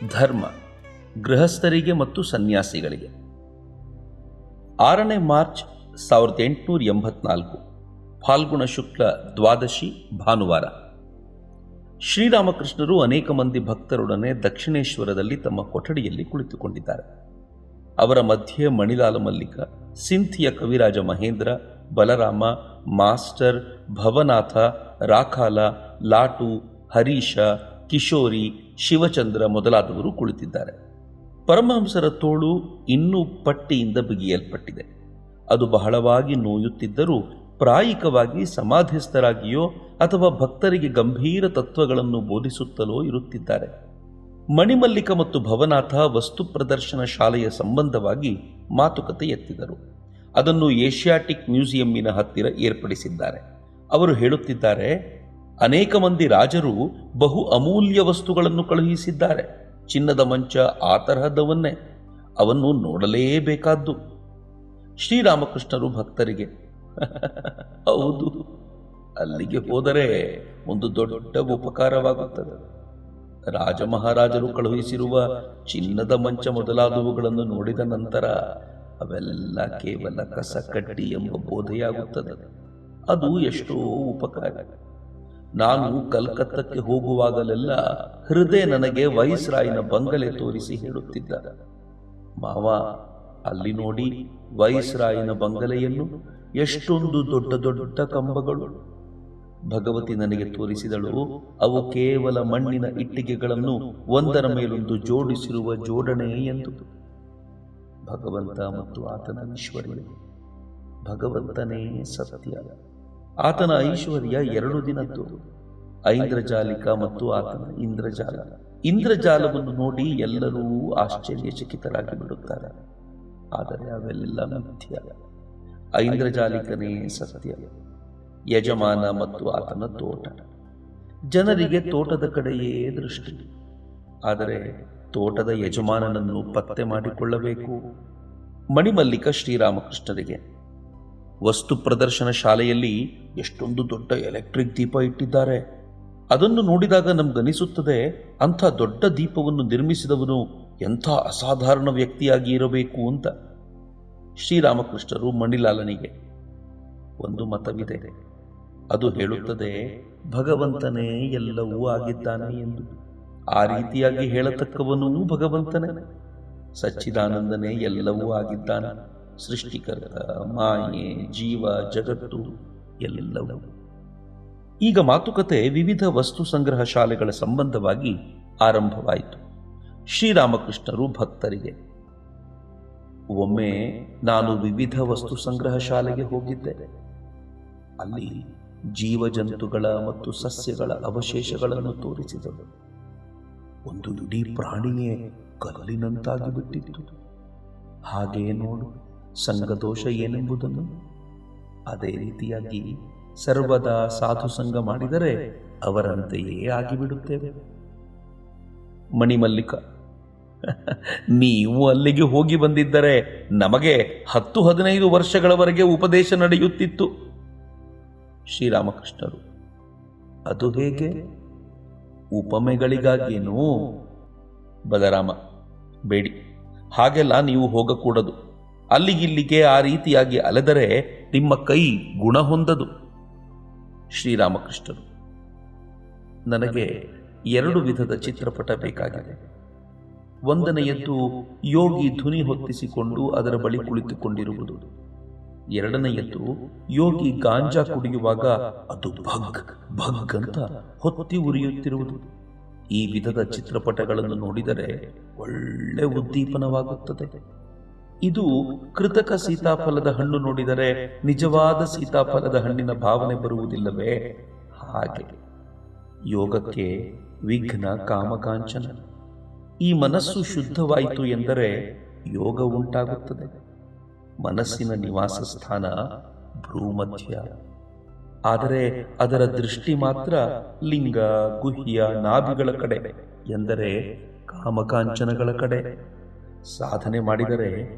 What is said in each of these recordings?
ಧರ್ಮ ಗೃಹಸ್ಥರಿಗೆ ಮತ್ತು ಸನ್ಯಾಸಿಗಳಿಗೆ. 6ನೇ ಮಾರ್ಚ್ 1884 ಫಾಲ್ಗುಣ ಶುಕ್ಲ ದ್ವಾದಶಿ ಭಾನುವಾರ. ಶ್ರೀರಾಮಕೃಷ್ಣರು ಅನೇಕ ಮಂದಿ ಭಕ್ತರೊಡನೆ ದಕ್ಷಿಣೇಶ್ವರದಲ್ಲಿ ತಮ್ಮ ಕೊಠಡಿಯಲ್ಲಿ ಕುಳಿತುಕೊಂಡಿದ್ದಾರೆ. ಅವರ ಮಧ್ಯೆ ಮಣಿಲಾಲ ಮಲ್ಲಿಕ, ಸಿಂಥಿಯ ಕವಿರಾಜ ಮಹೇಂದ್ರ, ಬಲರಾಮ, ಮಾಸ್ಟರ್, ಭವನಾಥ, ರಾಖಾಲ, ಲಾಟು, ಹರೀಶ, ಕಿಶೋರಿ, ಶಿವಚಂದ್ರ ಮೊದಲಾದವರು ಕುಳಿತಿದ್ದಾರೆ. ಪರಮಹಂಸರ ತೋಳು ಇನ್ನೂ ಪಟ್ಟಿಯಿಂದ ಬಿಗಿಯಲ್ಪಟ್ಟಿದೆ. ಅದು ಬಹಳವಾಗಿ ನೋಯುತ್ತಿದ್ದರೂ ಪ್ರಾಯಿಕವಾಗಿ ಸಮಾಧಿಸ್ಥರಾಗಿಯೋ ಅಥವಾ ಭಕ್ತರಿಗೆ ಗಂಭೀರ ತತ್ವಗಳನ್ನು ಬೋಧಿಸುತ್ತಲೋ ಇರುತ್ತಿದ್ದಾರೆ. ಮಣಿಮಲ್ಲಿಕ ಮತ್ತು ಭವನಾಥ ವಸ್ತು ಪ್ರದರ್ಶನ ಶಾಲೆಯ ಸಂಬಂಧವಾಗಿ ಮಾತುಕತೆ ಎತ್ತಿದರು. ಅದನ್ನು ಏಷ್ಯಾಟಿಕ್ ಮ್ಯೂಸಿಯಂನ ಹತ್ತಿರ ಏರ್ಪಡಿಸಿದ್ದಾರೆ. ಅವರು ಹೇಳುತ್ತಿದ್ದಾರೆ, ಅನೇಕ ಮಂದಿ ರಾಜರು ಬಹು ಅಮೂಲ್ಯ ವಸ್ತುಗಳನ್ನು ಕಳುಹಿಸಿದ್ದಾರೆ. ಚಿನ್ನದ ಮಂಚ ಆ ತರಹದವನ್ನೇ, ಅವನ್ನು ನೋಡಲೇಬೇಕಾದ್ದು. ಶ್ರೀರಾಮಕೃಷ್ಣರು ಭಕ್ತರಿಗೆ, ಹೌದು, ಅಲ್ಲಿಗೆ ಹೋದರೆ ಒಂದು ದೊಡ್ಡ ಉಪಕಾರವಾಗುತ್ತದೆ. ರಾಜ ಮಹಾರಾಜರು ಕಳುಹಿಸಿರುವ ಚಿನ್ನದ ಮಂಚ ಮೊದಲಾದವುಗಳನ್ನು ನೋಡಿದ ನಂತರ ಅವೆಲ್ಲ ಕೇವಲ ಕಸಕಡ್ಡಿ ಎಂಬ ಬೋಧೆಯಾಗುತ್ತದೆ. ಅದು ಎಷ್ಟೋ ಉಪಕಾರ. ನಾನು ಕಲ್ಕತ್ತಕ್ಕೆ ಹೋಗುವಾಗಲೆಲ್ಲ ಹೃದಯ ನನಗೆ ವೈಸ್ರಾಯ್ನ ಬಂಗಲೆ ತೋರಿಸಿ ಹೇಳುತ್ತಿದ್ದ, ಮಾವ, ಅಲ್ಲಿ ನೋಡಿ ವೈಸ್ರಾಯ್ನ ಬಂಗಲೆಯನ್ನು, ಎಷ್ಟೊಂದು ದೊಡ್ಡ ದೊಡ್ಡ ಕಂಬಗಳು. ಭಗವತಿ ನನಗೆ ತೋರಿಸಿದಳು, ಅವು ಕೇವಲ ಮಣ್ಣಿನ ಇಟ್ಟಿಗೆಗಳನ್ನು ಒಂದರ ಮೇಲೊಂದು ಜೋಡಿಸಿರುವ ಜೋಡಣೆ ಎಂದು. ಭಗವಂತ ಮತ್ತು ಆತನ ಐಶ್ವರ್ಯ. ಭಗವಂತನೇ ಸತ್ಯ. ಆತನ ಐಶ್ವರ್ಯ 2 ದಿನದ್ದು, ಐಂದ್ರಜಾಲಿಕ ಮತ್ತು ಆತನ ಇಂದ್ರಜಾಲ. ಇಂದ್ರಜಾಲವನ್ನು ನೋಡಿ ಎಲ್ಲರೂ ಆಶ್ಚರ್ಯಚಕಿತರಾಗಿ ಬಿಡುತ್ತಾರೆ. ಆದರೆ ಅವೆಲ್ಲ ಮಿಥ್ಯ. ಐಂದ್ರಜಾಲಿಕನೇ ಸತ್ಯ. ಯಜಮಾನ ಮತ್ತು ಆತನ ತೋಟ. ಜನರಿಗೆ ತೋಟದ ಕಡೆಯೇ ದೃಷ್ಟಿ. ಆದರೆ ತೋಟದ ಯಜಮಾನನನ್ನು ಪತ್ತೆ ಮಾಡಿಕೊಳ್ಳಬೇಕು. ಮಣಿಮಲ್ಲಿಕ ಶ್ರೀರಾಮಕೃಷ್ಣರಿಗೆ, ವಸ್ತು ಪ್ರದರ್ಶನ ಶಾಲೆಯಲ್ಲಿ ಎಷ್ಟೊಂದು ದೊಡ್ಡ ಎಲೆಕ್ಟ್ರಿಕ್ ದೀಪ ಇಟ್ಟಿದ್ದಾರೆ. ಅದನ್ನು ನೋಡಿದಾಗ ನಮಗನಿಸುತ್ತದೆ, ಅಂಥ ದೊಡ್ಡ ದೀಪವನ್ನು ನಿರ್ಮಿಸಿದವನು ಎಂಥ ಅಸಾಧಾರಣ ವ್ಯಕ್ತಿಯಾಗಿ ಇರಬೇಕು ಅಂತ. ಶ್ರೀರಾಮಕೃಷ್ಣರು ಮಣಿಲಾಲನಿಗೆ, ಒಂದು ಮತವಿದೆ. ಅದು ಹೇಳುತ್ತದೆ, ಭಗವಂತನೇ ಎಲ್ಲವೂ ಆಗಿದ್ದಾನೆ ಎಂದು. ಆ ರೀತಿಯಾಗಿ ಹೇಳತಕ್ಕವನೂ ಭಗವಂತನೇ. ಸಚ್ಚಿದಾನಂದನೇ ಎಲ್ಲವೂ ಆಗಿದ್ದಾನೆ. ಸೃಷ್ಟಿಕರ್ತ, ಮಾಯೆ, ಜೀವ, ಜಗತ್ತು ಎಲ್ಲವೂ. ಈಗ ಮಾತುಕತೆ ವಿವಿಧ ವಸ್ತು ಸಂಗ್ರಹ ಶಾಲೆಗಳ ಸಂಬಂಧವಾಗಿ ಆರಂಭವಾಯಿತು. ಶ್ರೀರಾಮಕೃಷ್ಣರು ಭಕ್ತರಿಗೆ, ಒಮ್ಮೆ ನಾನು ವಿವಿಧ ವಸ್ತು ಸಂಗ್ರಹ ಶಾಲೆಗೆ ಹೋಗಿದ್ದೆ. ಅಲ್ಲಿ ಜೀವಜಂತುಗಳ ಮತ್ತು ಸಸ್ಯಗಳ ಅವಶೇಷಗಳನ್ನು ತೋರಿಸಿದರು. ಒಂದು ಇಡೀ ಪ್ರಾಣಿಯೇ ಕಲ್ಲಿನಂತಾಗಿ ಬಿಟ್ಟಿತ್ತು. ಹಾಗೆಯೇ ನೋಡು ಸಂಘದೋಷ ಏನೆಂಬುದನ್ನು. ಅದೇ ರೀತಿಯಾಗಿ ಸರ್ವದಾ ಸಾಧು ಸಂಘ ಮಾಡಿದರೆ ಅವರಂತೆಯೇ ಆಗಿಬಿಡುತ್ತೇವೆ. ಮಣಿಮಲ್ಲಿಕ, ನೀವು ಅಲ್ಲಿಗೆ ಹೋಗಿ ಬಂದಿದ್ದರೆ ನಮಗೆ 10-15 ವರ್ಷಗಳವರೆಗೆ ಉಪದೇಶ ನಡೆಯುತ್ತಿತ್ತು. ಶ್ರೀರಾಮಕೃಷ್ಣರು, ಅದು ಹೇಗೆ? ಉಪಮೆಗಳಿಗಾಗೇನು? ಬಲರಾಮ, ಬೇಡಿ, ಹಾಗೆಲ್ಲ ನೀವು ಹೋಗಕೂಡದು. ಅಲ್ಲಿಗಿಲ್ಲಿಗೆ ಆ ರೀತಿಯಾಗಿ ಅಲೆದರೆ ನಿಮ್ಮ ಕೈ ಗುಣ ಹೊಂದದು. ಶ್ರೀರಾಮಕೃಷ್ಣರು, ನನಗೆ 2 ವಿಧದ ಚಿತ್ರಪಟ ಬೇಕಾಗಿದೆ. ಒಂದನೆಯದ್ದು ಯೋಗಿ ಧ್ವನಿ ಹೊತ್ತಿಸಿಕೊಂಡು ಅದರ ಬಳಿ ಕುಳಿತುಕೊಂಡಿರುವುದು. 2ನೆಯದ್ದು ಯೋಗಿ ಗಾಂಜಾ ಕುಡಿಯುವಾಗ ಅದು ಭಗ್ ಭಗ್ ಅಂತ ಹೊತ್ತಿ ಉರಿಯುತ್ತಿರುವುದು. ಈ ವಿಧದ ಚಿತ್ರಪಟಗಳನ್ನು ನೋಡಿದರೆ ಒಳ್ಳೆ ಉದ್ದೀಪನವಾಗುತ್ತದೆ. ಇದು ಕೃತಕ ಸೀತಾಫಲದ ಹಣ್ಣು ನೋಡಿದರೆ ನಿಜವಾದ ಸೀತಾಫಲದ ಹಣ್ಣಿನ ಭಾವನೆ ಬರುವುದಿಲ್ಲವೇ? ಹಾಗೆ ಯೋಗಕ್ಕೆ ವಿಘ್ನ ಕಾಮಕಾಂಚನ. ಈ ಮನಸ್ಸು ಶುದ್ಧವಾಯಿತು ಎಂದರೆ ಯೋಗ ಉಂಟಾಗುತ್ತದೆ. ಮನಸ್ಸಿನ ನಿವಾಸ ಸ್ಥಾನ ಭ್ರೂಮಧ್ಯ. ಆದರೆ ಅದರ ದೃಷ್ಟಿ ಮಾತ್ರ ಲಿಂಗ, ಗುಹ್ಯ, ನಾಭಿಗಳ ಕಡೆ, ಎಂದರೆ ಕಾಮಕಾಂಚನಗಳ ಕಡೆ. ಸಾಧನೆ ಮಾಡಿದರೆ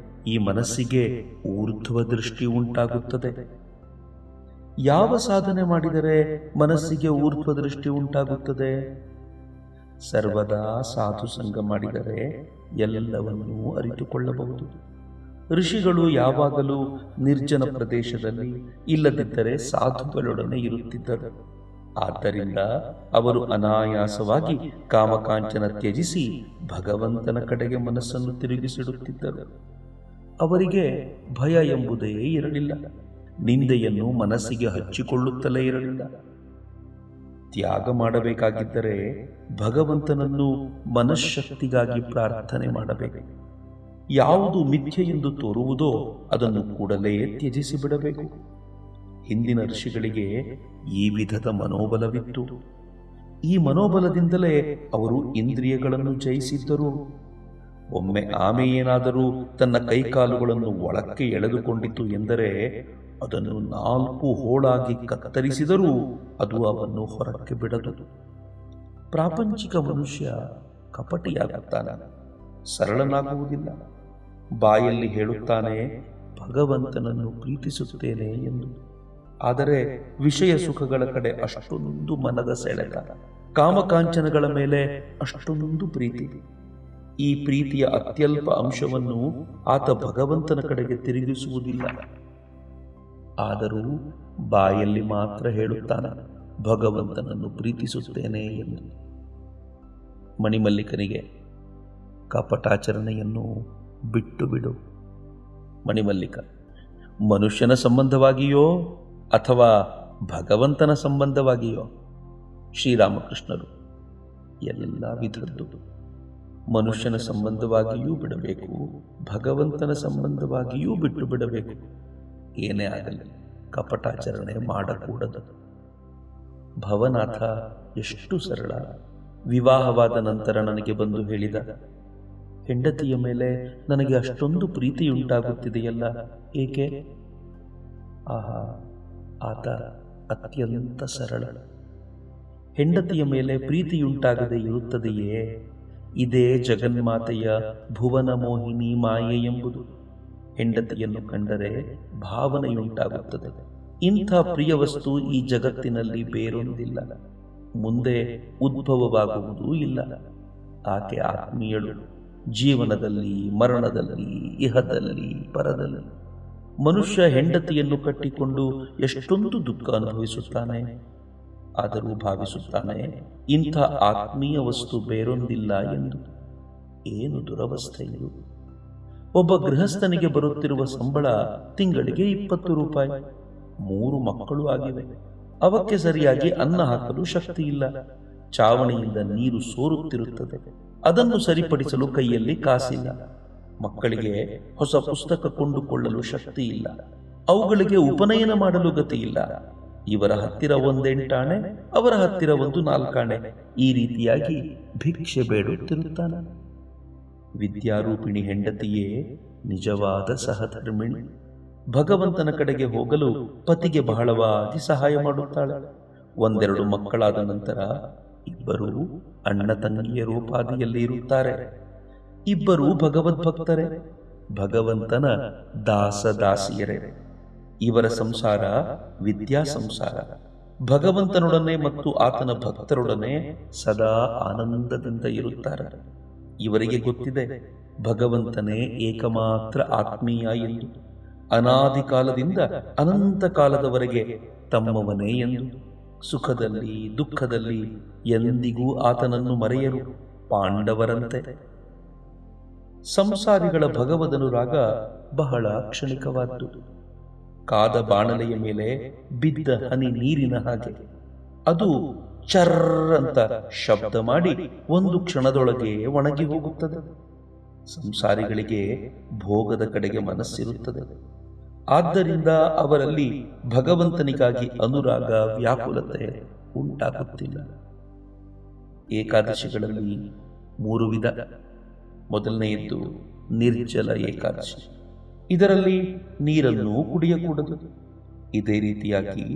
ಈ ಮನಸ್ಸಿಗೆ ಊರ್ಧ್ವ ದೃಷ್ಟಿ ಉಂಟಾಗುತ್ತದೆ. ಯಾವ ಸಾಧನೆ ಮಾಡಿದರೆ ಮನಸ್ಸಿಗೆ ಊರ್ಧ್ವ ದೃಷ್ಟಿ ಉಂಟಾಗುತ್ತದೆ? ಸರ್ವದಾ ಸಾಧು ಸಂಗ ಮಾಡಿದರೆ ಎಲ್ಲವನ್ನೂ ಅರಿತುಕೊಳ್ಳಬಹುದು. ಋಷಿಗಳು ಯಾವಾಗಲೂ ನಿರ್ಜನ ಪ್ರದೇಶದಲ್ಲಿ, ಇಲ್ಲದಿದ್ದರೆ ಸಾಧುಗಳೊಡನೆ ಇರುತ್ತಿದ್ದರು. ಆದ್ದರಿಂದ ಅವರು ಅನಾಯಾಸವಾಗಿ ಕಾಮಕಾಂಚನ ತ್ಯಜಿಸಿ ಭಗವಂತನ ಕಡೆಗೆ ಮನಸ್ಸನ್ನು ತಿರುಗಿಸಿಡುತ್ತಿದ್ದರು. ಅವರಿಗೆ ಭಯ ಎಂಬುದೇ ಇರಲಿಲ್ಲ. ನಿಂದೆಯನ್ನು ಮನಸ್ಸಿಗೆ ಹಚ್ಚಿಕೊಳ್ಳುತ್ತಲೇ ಇರಲಿಲ್ಲ. ತ್ಯಾಗ ಮಾಡಬೇಕಾಗಿದ್ದರೆ ಭಗವಂತನನ್ನು ಮನಃಶಕ್ತಿಗಾಗಿ ಪ್ರಾರ್ಥನೆ ಮಾಡಬೇಕು. ಯಾವುದು ಮಿಥ್ಯೆ ಎಂದು ತೋರುವುದೋ ಅದನ್ನು ಕೂಡಲೇ ತ್ಯಜಿಸಿ ಬಿಡಬೇಕು. ಹಿಂದಿನ ಋಷಿಗಳಿಗೆ ಈ ವಿಧದ ಮನೋಬಲವಿತ್ತು. ಈ ಮನೋಬಲದಿಂದಲೇ ಅವರು ಇಂದ್ರಿಯಗಳನ್ನು ಜಯಿಸಿದ್ದರು. ಒಮ್ಮೆ ಆಮೆ ಏನಾದರೂ ತನ್ನ ಕೈಕಾಲುಗಳನ್ನು ಒಳಕ್ಕೆ ಎಳೆದುಕೊಂಡಿತು ಎಂದರೆ ಅದನ್ನು 4 ಹೋಳಾಗಿ ಕತ್ತರಿಸಿದರೂ ಅದು ಅವನ್ನು ಹೊರಕ್ಕೆ ಬಿಡದು. ಪ್ರಾಪಂಚಿಕ ಮನುಷ್ಯ ಕಪಟಿಯಾಗುತ್ತಾನೆ, ಸರಳನಾಗುವುದಿಲ್ಲ. ಬಾಯಲ್ಲಿ ಹೇಳುತ್ತಾನೆ ಭಗವಂತನನ್ನು ಪ್ರೀತಿಸುತ್ತೇನೆ ಎಂದು, ಆದರೆ ವಿಷಯ ಸುಖಗಳ ಕಡೆ ಅಷ್ಟೊಂದು ಮನದ ಸೆಳೆತ, ಕಾಮಕಾಂಚನಗಳ ಮೇಲೆ ಅಷ್ಟೊಂದು ಪ್ರೀತಿ. ಈ ಪ್ರೀತಿಯ ಅತ್ಯಲ್ಪ ಅಂಶವನ್ನು ಆತ ಭಗವಂತನ ಕಡೆಗೆ ತಿರುಗಿಸುವುದಿಲ್ಲ. ಆದರೂ ಬಾಯಲ್ಲಿ ಮಾತ್ರ ಹೇಳುತ್ತಾನೆ ಭಗವಂತನನ್ನು ಪ್ರೀತಿಸುತ್ತೇನೆ ಎಂದು. ಮಣಿಮಲ್ಲಿಕನಿಗೆ ಕಪಟಾಚರಣೆಯನ್ನು ಬಿಟ್ಟು ಬಿಡು. ಮಣಿಮಲ್ಲಿಕ ಮನುಷ್ಯನ ಸಂಬಂಧವಾಗಿಯೋ ಅಥವಾ ಭಗವಂತನ ಸಂಬಂಧವಾಗಿಯೋ? ಶ್ರೀರಾಮಕೃಷ್ಣರು ಎಲ್ಲ ವಿಧದ್ದು. ಮನುಷ್ಯನ ಸಂಬಂಧವಾಗಿಯೂ ಬಿಡಬೇಕು, ಭಗವಂತನ ಸಂಬಂಧವಾಗಿಯೂ ಬಿಟ್ಟು ಬಿಡಬೇಕು. ಏನೇ ಆಗಲಿ ಕಪಟಾಚರಣೆ ಮಾಡಕೂಡದು. ಭವನಾಥ ಎಷ್ಟು ಸರಳ. ವಿವಾಹವಾದ ನಂತರ ನನಗೆ ಬಂದು ಹೇಳಿದ, ಹೆಂಡತಿಯ ಮೇಲೆ ನನಗೆ ಅಷ್ಟೊಂದು ಪ್ರೀತಿಯುಂಟಾಗುತ್ತಿದೆಯಲ್ಲ, ಏಕೆ? ಆಹಾ, ಆತ ಅತ್ಯಂತ ಸರಳ. ಹೆಂಡತಿಯ ಮೇಲೆ ಪ್ರೀತಿಯುಂಟಾಗದೆ ಇರುತ್ತದೆಯೇ? ಇದೇ ಜಗನ್ಮಾತೆಯ ಭುವನ ಮೋಹಿನಿ ಮಾಯೆ ಎಂಬುದು. ಹೆಂಡತಿಯನ್ನು ಕಂಡರೆ ಭಾವನೆಯುಂಟಾಗುತ್ತದೆ. ಇಂಥ ಪ್ರಿಯ ವಸ್ತು ಈ ಜಗತ್ತಿನಲ್ಲಿ ಬೇರೊಂದಿಲ್ಲ, ಮುಂದೆ ಉದ್ಭವವಾಗುವುದೂ ಇಲ್ಲ. ಆಕೆ ಆತ್ಮೀಯಳು. ಜೀವನದಲ್ಲಿ, ಮರಣದಲ್ಲಿ, ಇಹದಲ್ಲಿ, ಪರದಲ್ಲಿ. ಮನುಷ್ಯ ಹೆಂಡತಿಯನ್ನು ಕಟ್ಟಿಕೊಂಡು ಎಷ್ಟೊಂದು ದುಃಖ ಅನುಭವಿಸುತ್ತಾನೆ. ಆದರೂ ಭಾವಿಸುತ್ತಾನೆ ಇಂಥ ಆತ್ಮೀಯ ವಸ್ತು ಬೇರೊಂದಿಲ್ಲ ಎಂದು. ಏನು ದುರವಸ್ಥೆ ಇದು! ಒಬ್ಬ ಗೃಹಸ್ಥನಿಗೆ ಬರುತ್ತಿರುವ ಸಂಬಳ ತಿಂಗಳಿಗೆ 20 ರೂಪಾಯಿ. 3 ಮಕ್ಕಳು ಆಗಿವೆ. ಅವಕ್ಕೆ ಸರಿಯಾಗಿ ಅನ್ನ ಹಾಕಲು ಶಕ್ತಿ ಇಲ್ಲ. ಚಾವಣಿಯಿಂದ ನೀರು ಸೋರುತ್ತಿರುತ್ತದೆ. ಅದನ್ನು ಸರಿಪಡಿಸಲು ಕೈಯಲ್ಲಿ ಕಾಸಿಲ್ಲ. ಮಕ್ಕಳಿಗೆ ಹೊಸ ಪುಸ್ತಕ ಕೊಂಡುಕೊಳ್ಳಲು ಶಕ್ತಿ ಇಲ್ಲ. ಅವುಗಳಿಗೆ ಉಪನಯನ ಮಾಡಲು ಗತಿ ಇಲ್ಲ. ಇವರ ಹತ್ತಿರ 1 ಆಣೆ, ಅವರ ಹತ್ತಿರ 4 ಆಣೆ. ಈ ರೀತಿಯಾಗಿ ಭಿಕ್ಷೆ ಬೇಡುತ್ತಿರುತ್ತಾನೆ. ವಿದ್ಯಾರೂಪಿಣಿ ಹೆಂಡತಿಯೇ ನಿಜವಾದ ಸಹಧರ್ಮಿಣಿ. ಭಗವಂತನ ಕಡೆಗೆ ಹೋಗಲು ಪತಿಗೆ ಬಹಳವಾಗಿ ಸಹಾಯ ಮಾಡುತ್ತಾಳೆ. 1-2 ಮಕ್ಕಳಾದ ನಂತರ ಇಬ್ಬರೂ ಅಣ್ಣ ತಂಗಿಯ ರೂಪಾದಿಯಲ್ಲಿ ಇರುತ್ತಾರೆ. ಇಬ್ಬರೂ ಭಗವದ್ಭಕ್ತರೇ, ಭಗವಂತನ ದಾಸದಾಸಿಯರೇ. ಇವರ ಸಂಸಾರ ವಿದ್ಯಾ ಸಂಸಾರ. ಭಗವಂತನೊಡನೆ ಮತ್ತು ಆತನ ಭಕ್ತರೊಡನೆ ಸದಾ ಆನಂದದಿಂದ ಇರುತ್ತಾರೆ. ಇವರಿಗೆ ಗೊತ್ತಿದೆ ಭಗವಂತನೇ ಏಕಮಾತ್ರ ಆತ್ಮೀಯ ಎಂದು. ಅನಾದಿ ಕಾಲದಿಂದ ಅನಂತ ಕಾಲದವರೆಗೆ ತಮ್ಮವನೇ ಎಂದು. ಸುಖದಲ್ಲಿ ದುಃಖದಲ್ಲಿ ಎಂದಿಗೂ ಆತನನ್ನು ಮರೆಯರು, ಪಾಂಡವರಂತೆ. ಸಂಸಾರಿಗಳ ಭಗವದನುರಾಗ ಬಹಳ ಕ್ಷಣಿಕವಾದ್ದು. ಕಾದ ಬಾಣಲೆಯ ಮೇಲೆ ಬಿದ್ದ ಹನಿ ನೀರಿನ ಹಾಗೆ. ಅದು ಚರ್ರಂತ ಶಬ್ದ ಮಾಡಿ 1 ಕ್ಷಣದೊಳಗೆ ಒಣಗಿ ಹೋಗುತ್ತದೆ. ಸಂಸಾರಿಗಳಿಗೆ ಭೋಗದ ಕಡೆಗೆ ಮನಸ್ಸಿರುತ್ತದೆ. ಆದ್ದರಿಂದ ಅವರಲ್ಲಿ ಭಗವಂತನಿಗಾಗಿ ಅನುರಾಗ, ವ್ಯಾಕುಲತೆ ಉಂಟಾಗುತ್ತಿಲ್ಲ. ಏಕಾದಶಿಗಳಲ್ಲಿ 3 ವಿಧ. ಮೊದಲನೆಯದ್ದು ನಿರ್ಜಲ ಏಕಾದಶಿ. ಇದರಲ್ಲಿ ನೀರನ್ನು ಕುಡಿಯಕೂಡದು. ಇದೇ ರೀತಿಯಾಗಿ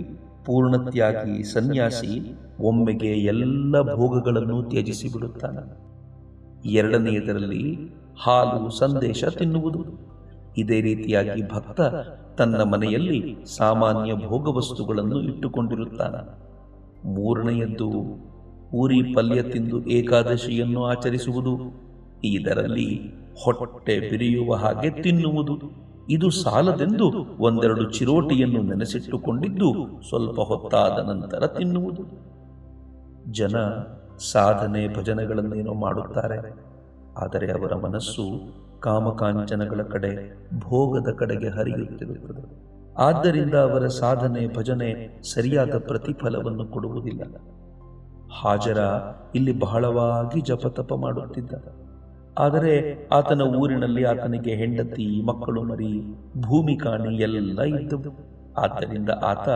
ಪೂರ್ಣತ್ಯಾಗಿ ಸನ್ಯಾಸಿ ಒಮ್ಮೆಗೆ ಎಲ್ಲ ಭೋಗಗಳನ್ನು ತ್ಯಜಿಸಿ ಬಿಡುತ್ತಾನೆ. 2ನೆಯದರಲ್ಲಿ ಹಾಲು ಸಂದೇಶ ತಿನ್ನುವುದು. ಇದೇ ರೀತಿಯಾಗಿ ಭಕ್ತ ತನ್ನ ಮನೆಯಲ್ಲಿ ಸಾಮಾನ್ಯ ಭೋಗ ವಸ್ತುಗಳನ್ನು ಇಟ್ಟುಕೊಂಡಿರುತ್ತಾನೆ. 3ನೆಯದ್ದು ಪೂರಿ ಪಲ್ಯ ತಿಂದು ಏಕಾದಶಿಯನ್ನು ಆಚರಿಸುವುದು, ಇದರಲ್ಲಿ ಹೊಟ್ಟೆ ಬಿರಿಯುವ ಹಾಗೆ ತಿನ್ನುವುದು. ಇದು ಸಾಲದೆಂದು ಒಂದೆರಡು ಚಿರೋಟಿಯನ್ನು ನೆನೆಸಿಟ್ಟುಕೊಂಡಿದ್ದು ಸ್ವಲ್ಪ ಹೊತ್ತಾದ ನಂತರ ತಿನ್ನುವುದು. ಜನ ಸಾಧನೆ ಭಜನೆಗಳನ್ನೇನೋ ಮಾಡುತ್ತಾರೆ, ಆದರೆ ಅವರ ಮನಸ್ಸು ಕಾಮಕಾಂಚನಗಳ ಕಡೆ, ಭೋಗದ ಕಡೆಗೆ ಹರಿಯುತ್ತಿರುತ್ತದೆ. ಆದ್ದರಿಂದ ಅವರ ಸಾಧನೆ ಭಜನೆ ಸರಿಯಾದ ಪ್ರತಿಫಲವನ್ನು ಕೊಡುವುದಿಲ್ಲ. ಹಾಜರ ಇಲ್ಲಿ ಬಹಳವಾಗಿ ಜಪತಪ ಮಾಡುತ್ತಿದ್ದ. ಆದರೆ ಆತನ ಊರಿನಲ್ಲಿ ಆತನಿಗೆ ಹೆಂಡತಿ, ಮಕ್ಕಳು, ಮರಿ, ಭೂಮಿ ಕಾಣಿ ಎಲ್ಲ ಇದ್ದವು. ಆದ್ದರಿಂದ ಆತ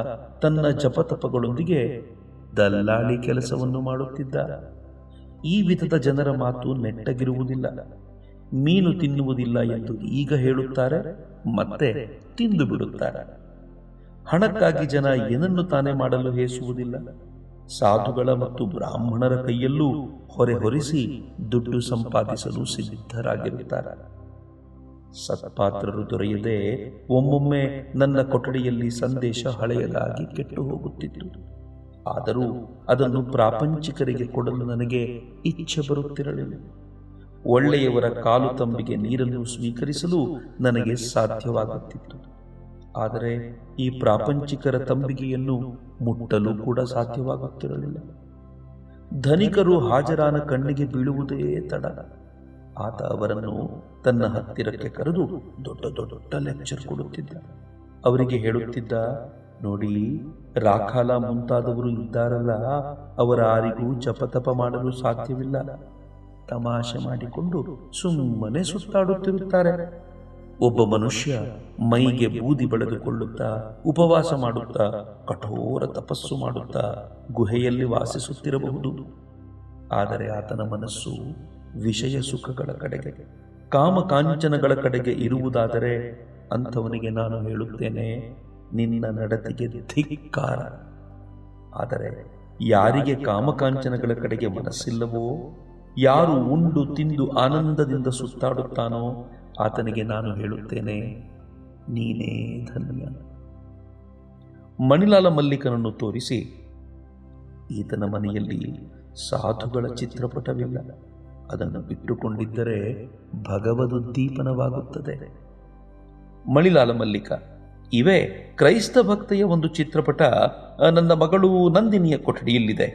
ತನ್ನ ಜಪತಪಗಳೊಂದಿಗೆ ದಲ್ಲಾಳಿ ಕೆಲಸವನ್ನು ಮಾಡುತ್ತಿದ್ದ. ಈ ವಿಧದ ಜನರ ಮಾತು ನೆಟ್ಟಗಿರುವುದಿಲ್ಲ. ಮೀನು ತಿನ್ನುವುದಿಲ್ಲ ಎಂದು ಈಗ ಹೇಳುತ್ತಾರೆ, ಮತ್ತೆ ತಿಂದು ಬಿಡುತ್ತಾರೆ. ಹಣಕ್ಕಾಗಿ ಜನ ಏನನ್ನು ತಾನೇ ಮಾಡಲು ಹೇಸುವುದಿಲ್ಲ. ಸಾಧುಗಳ ಮತ್ತು ಬ್ರಾಹ್ಮಣರ ಕೈಯಲ್ಲೂ ಹೊರೆ ಹೊರಿಸಿ ದುಡ್ಡು ಸಂಪಾದಿಸಲು ಸಿದ್ಧರಾಗಿರುತ್ತಾರೆ. ಸತ್ಪಾತ್ರರು ದೊರೆಯದೆ ಒಮ್ಮೊಮ್ಮೆ ನನ್ನ ಕೊಠಡಿಯಲ್ಲಿ ಸಂದೇಶ ಹಳೆಯದಾಗಿ ಕೆಟ್ಟು ಹೋಗುತ್ತಿತ್ತು. ಆದರೂ ಅದನ್ನು ಪ್ರಾಪಂಚಿಕರಿಗೆ ಕೊಡಲು ನನಗೆ ಇಚ್ಛೆ ಬರುತ್ತಿರಲಿಲ್ಲ. ಒಳ್ಳೆಯವರ ಕಾಲು ತಂಬಿಗೆ ನೀರನ್ನು ಸ್ವೀಕರಿಸಲು ನನಗೆ ಸಾಧ್ಯವಾಗುತ್ತಿತ್ತು. ಆದರೆ ಈ ಪ್ರಾಪಂಚಿಕರ ತಂಬಿಗೆಯನ್ನು ಮುಟ್ಟಲು ಕೂಡ ಸಾಧ್ಯವಾಗುತ್ತಿರಲಿಲ್ಲ. ಧನಿಕರು ಹಾಜರಾನ ಕಣ್ಣಿಗೆ ಬೀಳುವುದೇ ತಡ. ಆತ ಅವರನ್ನು ತನ್ನ ಹತ್ತಿರಕ್ಕೆ ಕರೆದು ದೊಡ್ಡ ದೊಡ್ಡ ಲೆಕ್ಚರ್ ಕೊಡುತ್ತಿದ್ದ. ಅವರಿಗೆ ಹೇಳುತ್ತಿದ್ದ, ನೋಡಿ, ರಾಖಾಲ ಮುಂತಾದವರು ಇದ್ದಾರಲ್ಲ, ಅವರ ಯಾರಿಗೂ ಜಪತಪ ಮಾಡಲು ಸಾಧ್ಯವಿಲ್ಲ. ತಮಾಷೆ ಮಾಡಿಕೊಂಡು ಸುಮ್ಮನೆ ಸುತ್ತಾಡುತ್ತಿರುತ್ತಾರೆ. ಒಬ್ಬ ಮನುಷ್ಯ ಮೈಗೆ ಬೂದಿ ಬಳೆದುಕೊಳ್ಳುತ್ತಾ, ಉಪವಾಸ ಮಾಡುತ್ತಾ, ಕಠೋರ ತಪಸ್ಸು ಮಾಡುತ್ತಾ ಗುಹೆಯಲ್ಲಿ ವಾಸಿಸುತ್ತಿರಬಹುದು. ಆದರೆ ಆತನ ಮನಸ್ಸು ವಿಷಯ ಸುಖಗಳ ಕಡೆಗೆ, ಕಾಮಕಾಂಚನಗಳ ಕಡೆಗೆ ಇರುವುದಾದರೆ ಅಂಥವನಿಗೆ ನಾನು ಹೇಳುತ್ತೇನೆ, ನಿನ್ನ ನಡತೆಗೆ ಧಿಕ್ಕಾರ. ಆದರೆ ಯಾರಿಗೆ ಕಾಮಕಾಂಚನಗಳ ಕಡೆಗೆ ಮನಸ್ಸಿಲ್ಲವೋ, ಯಾರು ಉಂಡು ತಿಂದು ಆನಂದದಿಂದ ಸುತ್ತಾಡುತ್ತಾನೋ, ಆತನಿಗೆ ನಾನು ಹೇಳುತ್ತೇನೆ, ನೀನೇ ಧನ್ಯ. ಮಣಿಲಾಲ ಮಲ್ಲಿಕನನ್ನು ತೋರಿಸಿ, ಈತನ ಮನೆಯಲ್ಲಿ ಸಾಧುಗಳ ಚಿತ್ರಪಟವಿಲ್ಲ, ಅದನ್ನು ಬಿಟ್ಟುಕೊಂಡಿದ್ದರೆ ಭಗವದುದ್ದೀಪನವಾಗುತ್ತದೆ. ಮಣಿಲಾಲ ಮಲ್ಲಿಕ, ಇವೇ ಕ್ರೈಸ್ತ ಭಕ್ತೆಯ ಒಂದು ಚಿತ್ರಪಟ ನನ್ನ ಮಗಳು ನಂದಿನಿಯ ಕೊಠಡಿಯಲ್ಲಿದೆ.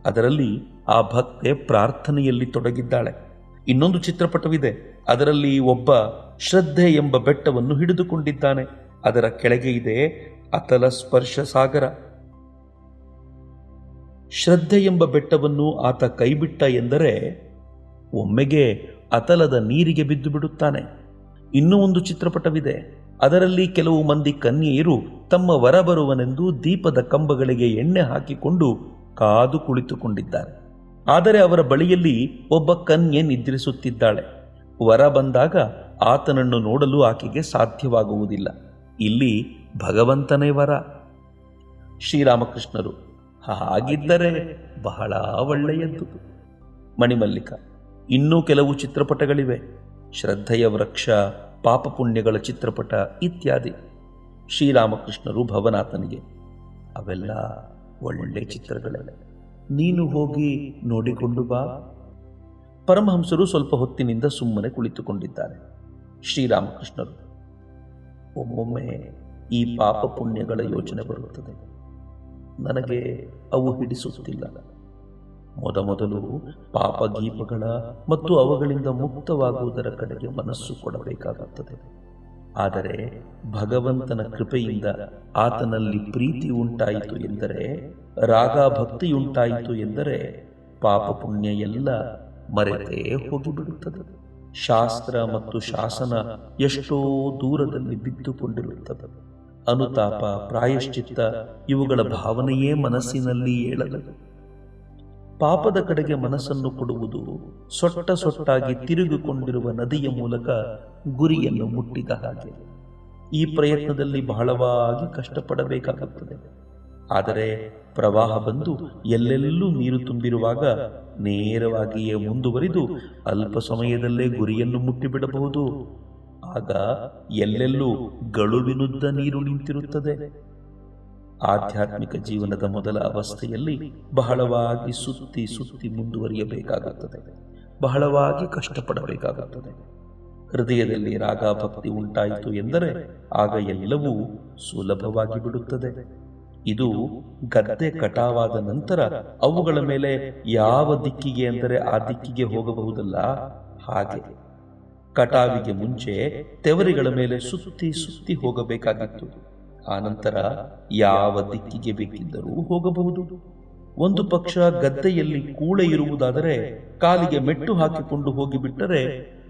ಅದರಲ್ಲಿ ಆ ಭಕ್ತೆ ಪ್ರಾರ್ಥನೆಯಲ್ಲಿ ತೊಡಗಿದ್ದಾಳೆ. ಇನ್ನೊಂದು ಚಿತ್ರಪಟವಿದೆ, ಅದರಲ್ಲಿ ಒಬ್ಬ ಶ್ರದ್ಧೆ ಎಂಬ ಬೆಟ್ಟವನ್ನು ಹಿಡಿದುಕೊಂಡಿದ್ದಾನೆ. ಅದರ ಕೆಳಗೆ ಇದೆ ಅತಲ ಸ್ಪರ್ಶ ಸಾಗರ. ಶ್ರದ್ಧೆ ಎಂಬ ಬೆಟ್ಟವನ್ನು ಆತ ಕೈಬಿಟ್ಟ ಎಂದರೆ ಒಮ್ಮೆಗೆ ಅತಲದ ನೀರಿಗೆ ಬಿದ್ದು ಬಿಡುತ್ತಾನೆ. ಇನ್ನೂ ಒಂದು ಚಿತ್ರಪಟವಿದೆ, ಅದರಲ್ಲಿ ಕೆಲವು ಮಂದಿ ಕನ್ಯೆಯರು ತಮ್ಮ ವರ ಬರುವನೆಂದು ದೀಪದ ಕಂಬಗಳಿಗೆ ಎಣ್ಣೆ ಹಾಕಿಕೊಂಡು ಕಾದು ಕುಳಿತುಕೊಂಡಿದ್ದಾರೆ. ಆದರೆ ಅವರ ಬಳಿಯಲ್ಲಿ ಒಬ್ಬ ಕನ್ಯೆ ನಿದ್ರಿಸುತ್ತಿದ್ದಾಳೆ. ವರ ಬಂದಾಗ ಆತನನ್ನು ನೋಡಲು ಆಕೆಗೆ ಸಾಧ್ಯವಾಗುವುದಿಲ್ಲ. ಇಲ್ಲಿ ಭಗವಂತನೇ ವರ. ಶ್ರೀರಾಮಕೃಷ್ಣರು, ಹಾಗಿದ್ದರೆ ಬಹಳ ಒಳ್ಳೆಯದ್ದು. ಮಣಿಮಲ್ಲಿಕ, ಇನ್ನೂ ಕೆಲವು ಚಿತ್ರಪಟಗಳಿವೆ, ಶ್ರದ್ಧೆಯ ವೃಕ್ಷ, ಪಾಪ ಪುಣ್ಯಗಳ ಚಿತ್ರಪಟ ಇತ್ಯಾದಿ. ಶ್ರೀರಾಮಕೃಷ್ಣರು ಭವನಾಥನಿಗೆ, ಅವೆಲ್ಲ ಒಳ್ಳೆ ಚಿತ್ರಗಳೆಲ್ಲ, ನೀನು ಹೋಗಿ ನೋಡಿಕೊಂಡು ಬಾ. ಪರಮಹಂಸರು ಸ್ವಲ್ಪ ಹೊತ್ತಿನಿಂದ ಸುಮ್ಮನೆ ಕುಳಿತುಕೊಂಡಿದ್ದಾರೆ. ಶ್ರೀರಾಮಕೃಷ್ಣರು, ಒಮ್ಮೊಮ್ಮೆ ಈ ಪಾಪ ಪುಣ್ಯಗಳ ಯೋಚನೆ ಬರುತ್ತದೆ. ನನಗೆ ಅವು ಹಿಡಿಸುತ್ತಿಲ್ಲ. ಮೊದಮೊದಲು ಪಾಪ ಗೀಪಗಳ ಮತ್ತು ಅವುಗಳಿಂದ ಮುಕ್ತವಾಗುವುದರ ಕಡೆಗೆ ಮನಸ್ಸು ಕೊಡಬೇಕಾಗುತ್ತದೆ. ಆದರೆ ಭಗವಂತನ ಕೃಪೆಯಿಂದ ಆತನಲ್ಲಿ ಪ್ರೀತಿ ಉಂಟಾಯಿತು ಎಂದರೆ, ರಾಗ ಭಕ್ತಿಯುಂಟಾಯಿತು ಎಂದರೆ ಪಾಪ ಪುಣ್ಯ ಎಲ್ಲ ಮರೆತೇ ಹೋಗಿಬಿಡುತ್ತದೆ. ಶಾಸ್ತ್ರ ಮತ್ತು ಶಾಸನ ಎಷ್ಟೋ ದೂರದಲ್ಲಿ ಬಿದ್ದುಕೊಂಡಿರುತ್ತದೆ. ಅನುತಾಪ, ಪ್ರಾಯಶ್ಚಿತ್ತ ಇವುಗಳ ಭಾವನೆಯೇ ಮನಸ್ಸಿನಲ್ಲಿ ಏಳದು. ಪಾಪದ ಕಡೆಗೆ ಮನಸ್ಸನ್ನು ಕೊಡುವುದು ಸೊಟ್ಟ ಸೊಟ್ಟಾಗಿ ತಿರುಗಿಕೊಂಡಿರುವ ನದಿಯ ಮೂಲಕ ಗುರಿಯನ್ನು ಮುಟ್ಟಿದ ಹಾಗೆ. ಈ ಪ್ರಯತ್ನದಲ್ಲಿ ಬಹಳವಾಗಿ ಕಷ್ಟಪಡಬೇಕಾಗುತ್ತದೆ. ಆದರೆ ಪ್ರವಾಹ ಬಂದು ಎಲ್ಲೆಲ್ಲೂ ನೀರು ತುಂಬಿರುವಾಗ ನೇರವಾಗಿಯೇ ಮುಂದುವರಿದು ಅಲ್ಪ ಸಮಯದಲ್ಲೇ ಗುರಿಯನ್ನು ಮುಟ್ಟಿಬಿಡಬಹುದು. ಆಗ ಎಲ್ಲೆಲ್ಲೂ ಗಳುವಿನುದ್ದ ನೀರು ನಿಂತಿರುತ್ತದೆ. ಆಧ್ಯಾತ್ಮಿಕ ಜೀವನದ ಮೊದಲ ಅವಸ್ಥೆಯಲ್ಲಿ ಬಹಳವಾಗಿ ಸುತ್ತಿ ಸುತ್ತಿ ಮುಂದುವರಿಯಬೇಕಾಗುತ್ತದೆ, ಬಹಳವಾಗಿ ಕಷ್ಟಪಡಬೇಕಾಗುತ್ತದೆ. ಹೃದಯದಲ್ಲಿ ರಾಗ ಭಕ್ತಿ ಉಂಟಾಯಿತು ಎಂದರೆ ಆಗ ಎಲ್ಲವೂ ಸುಲಭವಾಗಿ ಬಿಡುತ್ತದೆ. ಇದು ಗದ್ದೆ ಕಟಾವಾದ ನಂತರ ಅವುಗಳ ಮೇಲೆ ಯಾವ ದಿಕ್ಕಿಗೆ ಅಂದರೆ ಆ ದಿಕ್ಕಿಗೆ ಹೋಗಬಹುದಲ್ಲ, ಹಾಗೆ ಕಟಾವಿಗೆ ಮುಂಚೆ ತೆವರಿಗಳ ಮೇಲೆ ಸುತ್ತಿ ಸುತ್ತಿ ಹೋಗಬೇಕಾಗಿತ್ತು. ಆನಂತರ ಯಾವ ದಿಕ್ಕಿಗೆ ಬೇಕಿದ್ದರೂ ಹೋಗಬಹುದು. ಒಂದು ಪಕ್ಷ ಗದ್ದೆಯಲ್ಲಿ ಕೂಳೆ ಇರುವುದಾದರೆ ಕಾಲಿಗೆ ಮೆಟ್ಟು ಹಾಕಿಕೊಂಡು ಹೋಗಿಬಿಟ್ಟರೆ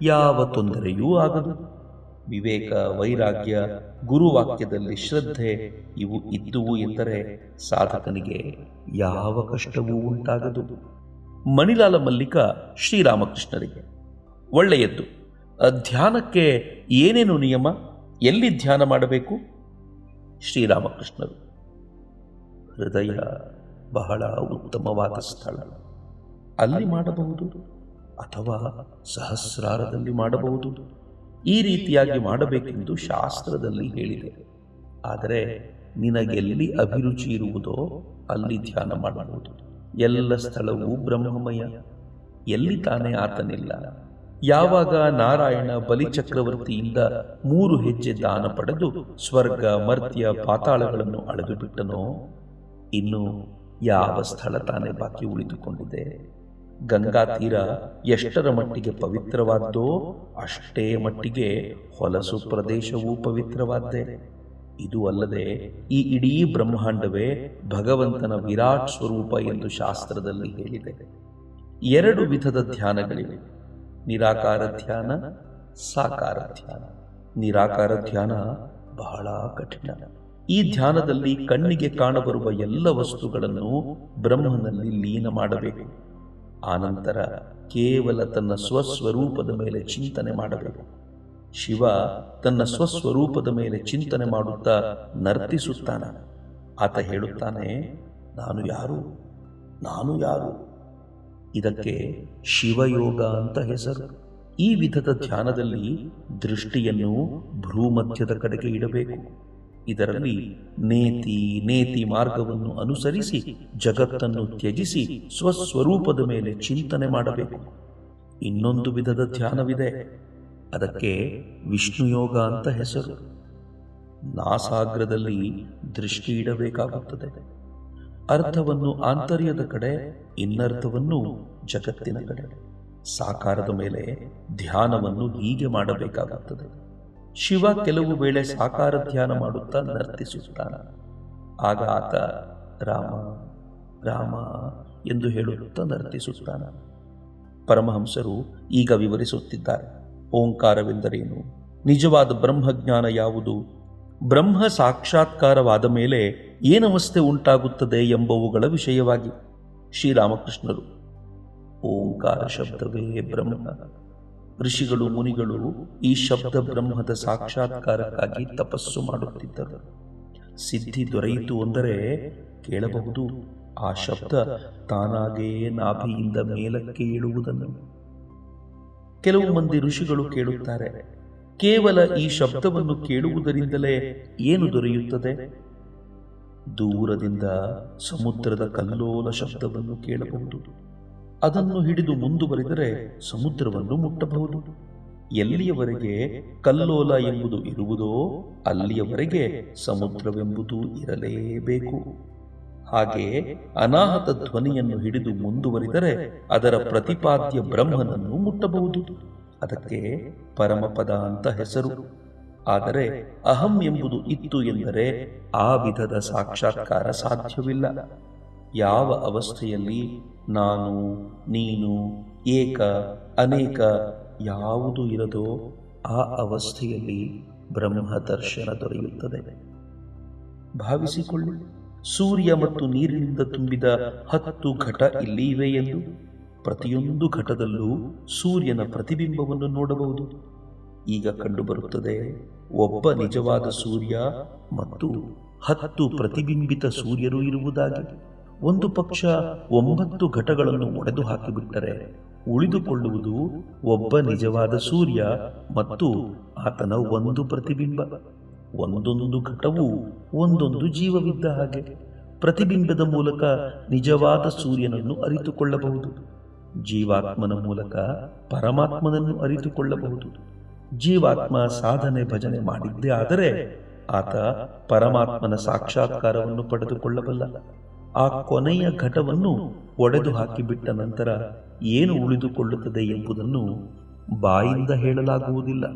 ಯಾವ ತೊಂದರೆಯೂ ಆಗದು. ವಿವೇಕ, ವೈರಾಗ್ಯ, ಗುರುವಾಕ್ಯದಲ್ಲಿ ಶ್ರದ್ಧೆ ಇವು ಇದ್ದುವು ಎಂದರೆ ಸಾಧಕನಿಗೆ ಯಾವ ಕಷ್ಟವೂ ಉಂಟಾಗದು. ಮಣಿಲಾಲ ಮಲ್ಲಿಕ ಶ್ರೀರಾಮಕೃಷ್ಣರಿಗೆ: ಒಳ್ಳೆಯದ್ದು. ಧ್ಯಾನಕ್ಕೆ ಏನೇನು ನಿಯಮ, ಎಲ್ಲಿ ಧ್ಯಾನ ಮಾಡಬೇಕು? ಶ್ರೀರಾಮಕೃಷ್ಣರು: ಹೃದಯ ಬಹಳ ಉತ್ತಮವಾದ ಸ್ಥಳ, ಅಲ್ಲಿ ಮಾಡಬಹುದು, ಅಥವಾ ಸಹಸ್ರಾರದಲ್ಲಿ ಮಾಡಬಹುದು. ಈ ರೀತಿಯಾಗಿ ಮಾಡಬೇಕೆಂದು ಶಾಸ್ತ್ರದಲ್ಲಿ ಹೇಳಿದೆ. ಆದರೆ ನಿನಗೆಲ್ಲಿ ಅಭಿರುಚಿ ಇರುವುದೋ ಅಲ್ಲಿ ಧ್ಯಾನ ಮಾಡಬಹುದು. ಎಲ್ಲ ಸ್ಥಳವೂ ಬ್ರಹ್ಮಮಯ, ಎಲ್ಲಿ ತಾನೇ ಆತನಿಲ್ಲ. ಯಾವಾಗ ನಾರಾಯಣ ಬಲಿಚಕ್ರವರ್ತಿಯಿಂದ 3 ಹೆಜ್ಜೆ ದಾನ ಪಡೆದು ಸ್ವರ್ಗ, ಮರ್ತ್ಯ, ಪಾತಾಳಗಳನ್ನು ಅಳೆದು ಬಿಟ್ಟನೋ, ಇನ್ನು ಯಾವ ಸ್ಥಳ ತಾನೇ ಬಾಕಿ ಉಳಿದುಕೊಂಡಿದೆ? ಗಂಗಾ ತೀರ ಎಷ್ಟರ ಮಟ್ಟಿಗೆ ಪವಿತ್ರವಾದ್ದೋ ಅಷ್ಟೇ ಮಟ್ಟಿಗೆ ಹೊಲಸು ಪ್ರದೇಶವೂ ಪವಿತ್ರವಾದ್ದೇ. ಇದು ಅಲ್ಲದೆ ಈ ಇಡೀ ಬ್ರಹ್ಮಾಂಡವೇ ಭಗವಂತನ ವಿರಾಟ್ ಸ್ವರೂಪ ಎಂದು ಶಾಸ್ತ್ರದಲ್ಲಿ ಹೇಳಿದೆ. 2 ವಿಧದ ಧ್ಯಾನಗಳಿವೆ: ನಿರಾಕಾರ ಧ್ಯಾನ, ಸಾಕಾರ ಧ್ಯಾನ. ನಿರಾಕಾರ ಧ್ಯಾನ ಬಹಳ ಕಠಿಣ. ಈ ಧ್ಯಾನದಲ್ಲಿ ಕಣ್ಣಿಗೆ ಕಾಣಬರುವ ಎಲ್ಲ ವಸ್ತುಗಳನ್ನು ಬ್ರಹ್ಮನಲ್ಲಿ ಲೀನ ಮಾಡಬೇಕು. ಆನಂತರ ಕೇವಲ ತನ್ನ ಸ್ವಸ್ವರೂಪದ ಮೇಲೆ ಚಿಂತನೆ ಮಾಡಬೇಕು. ಶಿವ ತನ್ನ ಸ್ವಸ್ವರೂಪದ ಮೇಲೆ ಚಿಂತನೆ ಮಾಡುತ್ತಾ ನರ್ತಿಸುತ್ತಾನ. ಆತ ಹೇಳುತ್ತಾನೆ, ನಾನು ಯಾರು, ನಾನು ಯಾರು. ಇದಕ್ಕೆ ಶಿವಯೋಗ ಅಂತ ಹೆಸರು. ಈ ವಿಧದ ಧ್ಯಾನದಲ್ಲಿ ದೃಷ್ಟಿಯನ್ನು ಭ್ರೂಮಧ್ಯದ ಕಡೆಗೆ ಇಡಬೇಕು. ಇದರಲ್ಲಿ ನೇತಿ ಮಾರ್ಗವನ್ನು ಅನುಸರಿಸಿ ಜಗತ್ತನ್ನು ತ್ಯಜಿಸಿ ಸ್ವಸ್ವರೂಪದ ಮೇಲೆ ಚಿಂತನೆ ಮಾಡಬೇಕು. ಇನ್ನೊಂದು ವಿಧದ ಧ್ಯಾನವಿದೆ, ಅದಕ್ಕೆ ವಿಷ್ಣುಯೋಗ ಅಂತ ಹೆಸರು. ನಾಸಾಗ್ರದಲ್ಲಿ ದೃಷ್ಟಿ ಇಡಬೇಕಾಗುತ್ತದೆ. ಅರ್ಥವನ್ನು ಆಂತರ್ಯದ ಕಡೆ, ಇನ್ನರ್ಥವನ್ನು ಜಗತ್ತಿನ ಕಡೆ. ಸಾಕಾರದ ಮೇಲೆ ಧ್ಯಾನವನ್ನು ಹೀಗೆ ಮಾಡಬೇಕಾಗುತ್ತದೆ. ಶಿವ ಕೆಲವು ವೇಳೆ ಸಾಕಾರ ಧ್ಯಾನ ಮಾಡುತ್ತಾ ನರ್ತಿಸುತ್ತಾನ. ಆಗ ಆತ ರಾಮ ರಾಮ ಎಂದು ಹೇಳುತ್ತಾ ನರ್ತಿಸುತ್ತಾನ. ಪರಮಹಂಸರು ಈಗ ವಿವರಿಸುತ್ತಿದ್ದಾರೆ. ಓಂಕಾರವೆಂದರೇನು, ನಿಜವಾದ ಬ್ರಹ್ಮಜ್ಞಾನ ಯಾವುದು, ಬ್ರಹ್ಮ ಸಾಕ್ಷಾತ್ಕಾರವಾದ ಮೇಲೆ ಏನವಸ್ಥೆ ಉಂಟಾಗುತ್ತದೆ ಎಂಬವುಗಳ ವಿಷಯವಾಗಿ. ಶ್ರೀರಾಮಕೃಷ್ಣರು: ಓಂಕಾರ ಶಬ್ದವೇ ಬ್ರಹ್ಮ. ಋಷಿಗಳು ಮುನಿಗಳು ಈ ಶಬ್ದ ಬ್ರಹ್ಮದ ಸಾಕ್ಷಾತ್ಕಾರಕ್ಕಾಗಿ ತಪಸ್ಸು ಮಾಡುತ್ತಿದ್ದರು. ಸಿದ್ಧಿ ದೊರೆಯಿತು ಅಂದರೆ ಕೇಳಬಹುದು ಆ ಶಬ್ದ ತಾನಾಗೇ ನಾಭಿಯಿಂದ ಮೇಲಕ್ಕೆ ಏಳುವುದನ್ನು. ಕೆಲವು ಮಂದಿ ಋಷಿಗಳು ಕೇಳುತ್ತಾರೆ, ಕೇವಲ ಈ ಶಬ್ದವನ್ನು ಕೇಳುವುದರಿಂದಲೇ ಏನು ದೊರೆಯುತ್ತದೆ? ದೂರದಿಂದ ಸಮುದ್ರದ ಕಲ್ಲೋಲ ಶಬ್ದವನ್ನು ಕೇಳಬಹುದು. ಅದನ್ನು ಹಿಡಿದು ಮುಂದುವರಿದರೆ ಸಮುದ್ರವನ್ನು ಮುಟ್ಟಬಹುದು. ಎಲ್ಲಿಯವರೆಗೆ ಕಲ್ಲೋಲ ಎಂಬುದು ಇರುವುದೋ ಅಲ್ಲಿಯವರೆಗೆ ಸಮುದ್ರವೆಂಬುದು ಇರಲೇಬೇಕು. ಹಾಗೆ ಅನಾಹತ ಧ್ವನಿಯನ್ನು ಹಿಡಿದು ಮುಂದುವರಿದರೆ ಅದರ ಪ್ರತಿಪಾದ್ಯ ಬ್ರಹ್ಮನನ್ನು ಮುಟ್ಟಬಹುದು. ಅದಕ್ಕೆ ಪರಮಪದ ಅಂತ ಹೆಸರು. ಆದರೆ ಅಹಂ ಎಂಬುದು ಇತ್ತು ಎಂದರೆ ಆ ವಿಧದ ಸಾಕ್ಷಾತ್ಕಾರ ಸಾಧ್ಯವಿಲ್ಲ. ಯಾವ ಅವಸ್ಥೆಯಲ್ಲಿ ನಾನು, ನೀನು, ಏಕ, ಅನೇಕ ಯಾವುದು ಇರದೋ ಆ ಅವಸ್ಥೆಯಲ್ಲಿ ಬ್ರಹ್ಮ ದರ್ಶನ ದೊರೆಯುತ್ತದೆ. ಭಾವಿಸಿಕೊಳ್ಳಿ, ಸೂರ್ಯ ಮತ್ತು ನೀರಿನಿಂದ ತುಂಬಿದ 10 ಘಟ ಇಲ್ಲಿ ಇವೆ ಎಂದು. ಪ್ರತಿಯೊಂದು ಘಟದಲ್ಲೂ ಸೂರ್ಯನ ಪ್ರತಿಬಿಂಬವನ್ನು ನೋಡಬಹುದು. ಈಗ ಕಂಡುಬರುತ್ತದೆ, ಒಬ್ಬ ನಿಜವಾದ ಸೂರ್ಯ ಮತ್ತು 10 ಪ್ರತಿಬಿಂಬಿತ ಸೂರ್ಯರು ಇರುವುದಾಗಿ. ಒಂದು ಪಕ್ಷ 9 ಘಟಗಳನ್ನು ಒಡೆದು ಹಾಕಿಬಿಟ್ಟರೆ ಉಳಿದುಕೊಳ್ಳುವುದು ಒಬ್ಬ ನಿಜವಾದ ಸೂರ್ಯ ಮತ್ತು ಆತನ ಒಂದು ಪ್ರತಿಬಿಂಬ. ಒಂದೊಂದು ಘಟವೂ ಒಂದೊಂದು ಜೀವವಿದ್ದ ಹಾಗೆ. ಪ್ರತಿಬಿಂಬದ ಮೂಲಕ ನಿಜವಾದ ಸೂರ್ಯನನ್ನು ಅರಿತುಕೊಳ್ಳಬಹುದು. ಜೀವಾತ್ಮನ ಮೂಲಕ ಪರಮಾತ್ಮನನ್ನು ಅರಿತುಕೊಳ್ಳಬಹುದು. ಜೀವಾತ್ಮ ಸಾಧನೆ ಭಜನೆ ಮಾಡಿದ್ದೇ ಆದರೆ ಆತ ಪರಮಾತ್ಮನ ಸಾಕ್ಷಾತ್ಕಾರವನ್ನು ಪಡೆದುಕೊಳ್ಳಬಲ್ಲ. ಆ ಕೊನೆಯ ಘಟವನ್ನು ಒಡೆದು ಹಾಕಿಬಿಟ್ಟ ನಂತರ ಏನು ಉಳಿದುಕೊಳ್ಳುತ್ತದೆ ಎಂಬುದನ್ನು ಬಾಯಿಂದ ಹೇಳಲಾಗುವುದಿಲ್ಲ.